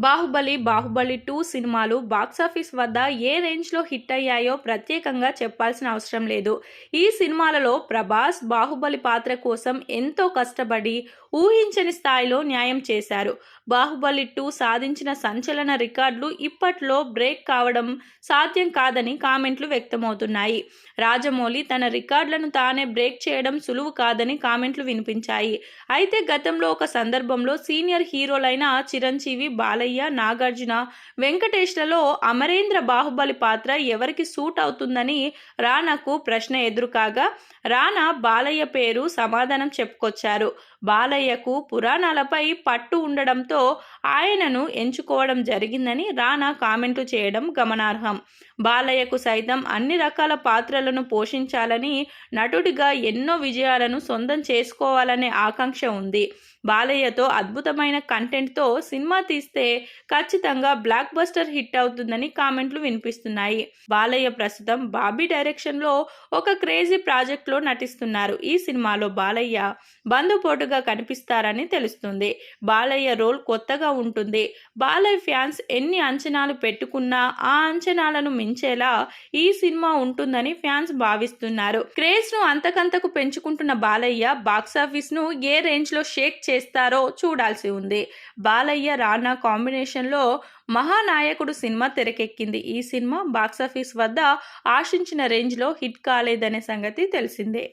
బాహుబలి 2 సినిమాలు బాక్సాఫీస్ వద్ద ఏ రేంజ్లో హిట్ అయ్యాయో ప్రత్యేకంగా చెప్పాల్సిన అవసరం లేదు. ఈ సినిమాలలో ప్రభాస్ బాహుబలి పాత్ర కోసం ఎంతో కష్టపడి ఊహించని స్థాయిలో న్యాయం చేశారు. బాహుబలి 2 సాధించిన సంచలన రికార్డులు ఇప్పట్లో బ్రేక్ కావడం సాధ్యం కాదని కామెంట్లు వ్యక్తమవుతున్నాయి. రాజమౌళి తన రికార్డులను తానే బ్రేక్ చేయడం సులువు కాదని కామెంట్లు వినిపించాయి. అయితే గతంలో ఒక సందర్భంలో సీనియర్ హీరోలైన చిరంజీవి, బాలయ్య, నాగార్జున, వెంకటేష్లలో అమరేంద్ర బాహుబలి పాత్ర ఎవరికి సూట్ అవుతుందని రానాకు ప్రశ్న ఎదురుకాగా రానా బాలయ్య పేరు సమాధానం చెప్పుకొచ్చారు. బాలయ్యకు పురాణాలపై పట్టు ఉండడంతో ఆయనను ఎంచుకోవడం జరిగిందని రానా కామెంట్లు చేయడం గమనార్హం. బాలయ్యకు సైతం అన్ని రకాల పాత్రలను పోషించాలని, నటుడిగా ఎన్నో విజయాలను సొంతం చేసుకోవాలనే ఆకాంక్ష ఉంది. బాలయ్యతో అద్భుతమైన కంటెంట్తో సినిమా తీస్తే ఖచ్చితంగా బ్లాక్ బస్టర్ హిట్ అవుతుందని కామెంట్లు వినిపిస్తున్నాయి. బాలయ్య ప్రస్తుతం బాబీ డైరెక్షన్లో ఒక క్రేజీ ప్రాజెక్ట్లో నటిస్తున్నారు. ఈ సినిమాలో బాలయ్య బందుపోటుగా కనిపిస్తారని తెలుస్తుంది. బాలయ్య రోల్ కొత్తగా ఉంటుంది. బాలయ్య ఫ్యాన్స్ ఎన్ని అంచనాలు పెట్టుకున్నా ఆ అంచనాలను మించేలా ఈ సినిమా ఉంటుందని ఫ్యాన్స్ భావిస్తున్నారు. క్రేజ్ ను అంతకంతకు పెంచుకుంటున్న బాలయ్య బాక్సాఫీస్ ను ఏ రేంజ్ లో షేక్ చేస్తారో చూడాల్సి ఉంది. బాలయ్య రానా కాంబినేషన్లో మహానాయకుడు సినిమా తెరకెక్కింది. ఈ సినిమా బాక్సాఫీస్ వద్ద ఆశించిన రేంజ్లో హిట్ కాలేదనే సంగతి తెలిసిందే.